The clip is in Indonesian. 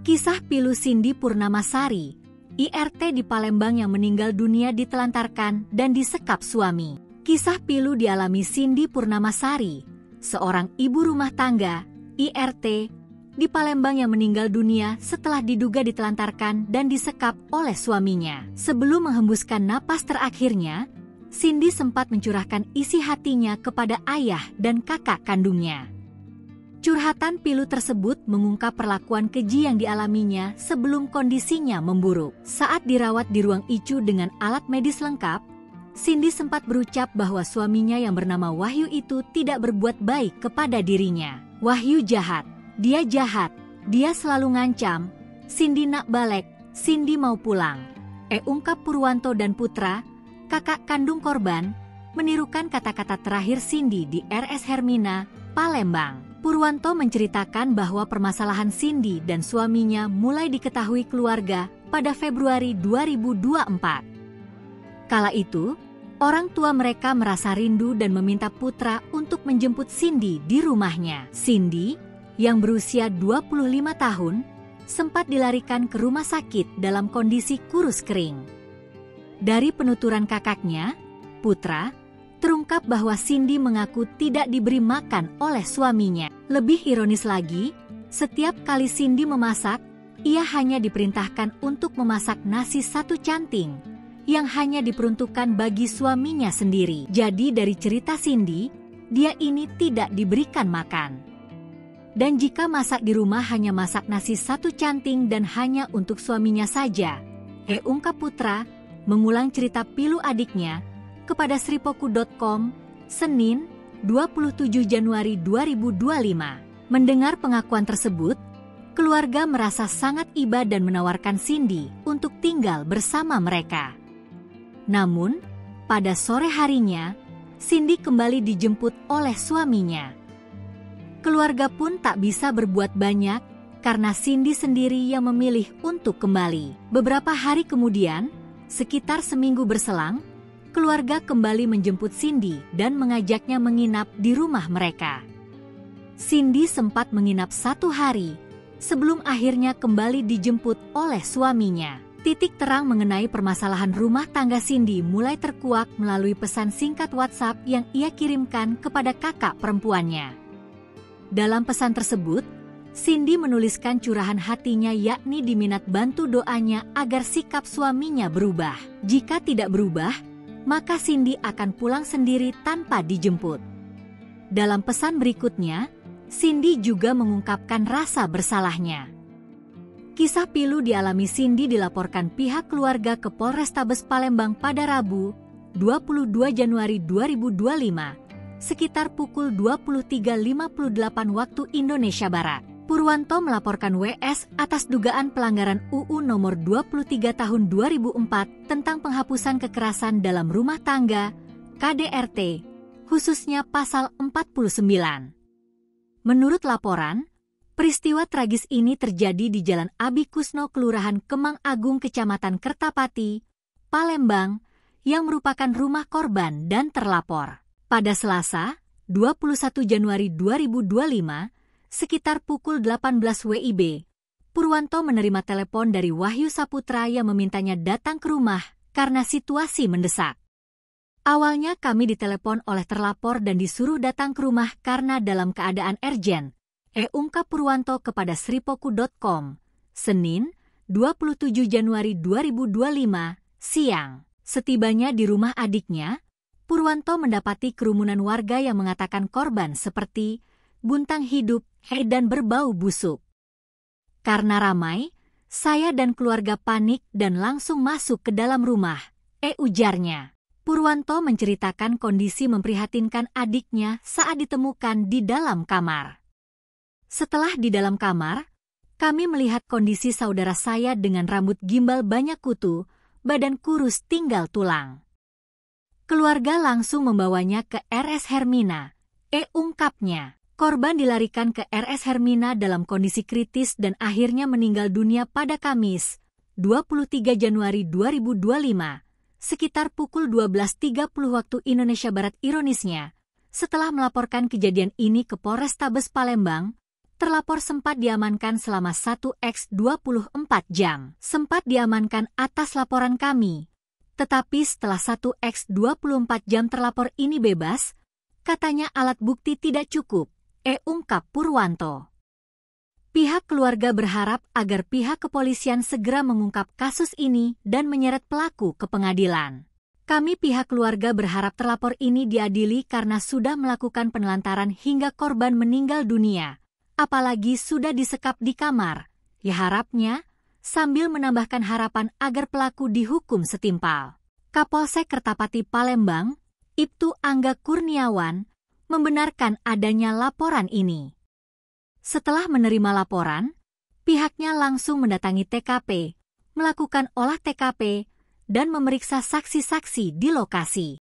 Kisah pilu Cindy Purnamasari, IRT di Palembang yang meninggal dunia ditelantarkan dan disekap suami. Kisah pilu dialami Cindy Purnamasari, seorang ibu rumah tangga, IRT, di Palembang yang meninggal dunia setelah diduga ditelantarkan dan disekap oleh suaminya. Sebelum menghembuskan napas terakhirnya, Cindy sempat mencurahkan isi hatinya kepada ayah dan kakak kandungnya. Curhatan pilu tersebut mengungkap perlakuan keji yang dialaminya sebelum kondisinya memburuk. Saat dirawat di ruang ICU dengan alat medis lengkap, Cindy sempat berucap bahwa suaminya yang bernama Wahyu itu tidak berbuat baik kepada dirinya. Wahyu jahat, dia selalu ngancam, Cindy nak balik, Cindy mau pulang. Ungkap Purwanto dan Putra, kakak kandung korban, menirukan kata-kata terakhir Cindy di RS Hermina, Palembang. Purwanto menceritakan bahwa permasalahan Cindy dan suaminya mulai diketahui keluarga pada Februari 2024. Kala itu, orang tua mereka merasa rindu dan meminta Putra untuk menjemput Cindy di rumahnya. Cindy, yang berusia 25 tahun, sempat dilarikan ke rumah sakit dalam kondisi kurus kering. Dari penuturan kakaknya, Putra, terungkap bahwa Cindy mengaku tidak diberi makan oleh suaminya. Lebih ironis lagi, setiap kali Cindy memasak, ia hanya diperintahkan untuk memasak nasi satu canting, yang hanya diperuntukkan bagi suaminya sendiri. Jadi dari cerita Cindy, dia ini tidak diberikan makan. Dan jika masak di rumah hanya masak nasi satu canting dan hanya untuk suaminya saja. Ungkap Putra, mengulang cerita pilu adiknya, kepada sripoku.com, Senin, 27 Januari 2025. Mendengar pengakuan tersebut, keluarga merasa sangat iba dan menawarkan Cindy untuk tinggal bersama mereka. Namun, pada sore harinya, Cindy kembali dijemput oleh suaminya. Keluarga pun tak bisa berbuat banyak karena Cindy sendiri yang memilih untuk kembali. Beberapa hari kemudian, sekitar seminggu berselang, keluarga kembali menjemput Cindy dan mengajaknya menginap di rumah mereka. Cindy sempat menginap 1 hari, sebelum akhirnya kembali dijemput oleh suaminya. Titik terang mengenai permasalahan rumah tangga Cindy mulai terkuak melalui pesan singkat WhatsApp yang ia kirimkan kepada kakak perempuannya. Dalam pesan tersebut, Cindy menuliskan curahan hatinya yakni diminat bantu doanya agar sikap suaminya berubah. Jika tidak berubah, maka Cindy akan pulang sendiri tanpa dijemput. Dalam pesan berikutnya, Cindy juga mengungkapkan rasa bersalahnya. Kisah pilu dialami Cindy dilaporkan pihak keluarga ke Polrestabes Palembang pada Rabu, 22 Januari 2025, sekitar pukul 23.58 waktu Indonesia Barat. Purwanto melaporkan WS atas dugaan pelanggaran UU Nomor 23 Tahun 2004 tentang penghapusan kekerasan dalam rumah tangga, KDRT, khususnya pasal 49. Menurut laporan, peristiwa tragis ini terjadi di Jalan Abi Kusno, Kelurahan Kemang Agung, Kecamatan Kertapati, Palembang, yang merupakan rumah korban dan terlapor. Pada Selasa, 21 Januari 2025, sekitar pukul 18 WIB, Purwanto menerima telepon dari Wahyu Saputra yang memintanya datang ke rumah karena situasi mendesak. Awalnya kami ditelepon oleh terlapor dan disuruh datang ke rumah karena dalam keadaan urgent, ungkap Purwanto kepada sripoku.com, Senin, 27 Januari 2025, siang. Setibanya di rumah adiknya, Purwanto mendapati kerumunan warga yang mengatakan korban seperti buntang hidup, dan berbau busuk. Karena ramai, saya dan keluarga panik dan langsung masuk ke dalam rumah, ujarnya. Purwanto menceritakan kondisi memprihatinkan adiknya saat ditemukan di dalam kamar. Setelah di dalam kamar, kami melihat kondisi saudara saya dengan rambut gimbal banyak kutu, badan kurus tinggal tulang. Keluarga langsung membawanya ke RS Hermina, ungkapnya. Korban dilarikan ke RS Hermina dalam kondisi kritis dan akhirnya meninggal dunia pada Kamis, 23 Januari 2025, sekitar pukul 12.30 waktu Indonesia Barat. Ironisnya, setelah melaporkan kejadian ini ke Polrestabes Palembang, Terlapor sempat diamankan selama 1x24 jam. Sempat diamankan atas laporan kami. Tetapi setelah 1x24 jam terlapor ini bebas, katanya alat bukti tidak cukup, ungkap Purwanto. Pihak keluarga berharap agar pihak kepolisian segera mengungkap kasus ini dan menyeret pelaku ke pengadilan. Kami pihak keluarga berharap terlapor ini diadili karena sudah melakukan penelantaran hingga korban meninggal dunia. Apalagi sudah disekap di kamar, ya harapnya, sambil menambahkan harapan agar pelaku dihukum setimpal. Kapolsek Kertapati Palembang, Ibtu Angga Kurniawan, membenarkan adanya laporan ini. Setelah menerima laporan, pihaknya langsung mendatangi TKP, melakukan olah TKP, dan memeriksa saksi-saksi di lokasi.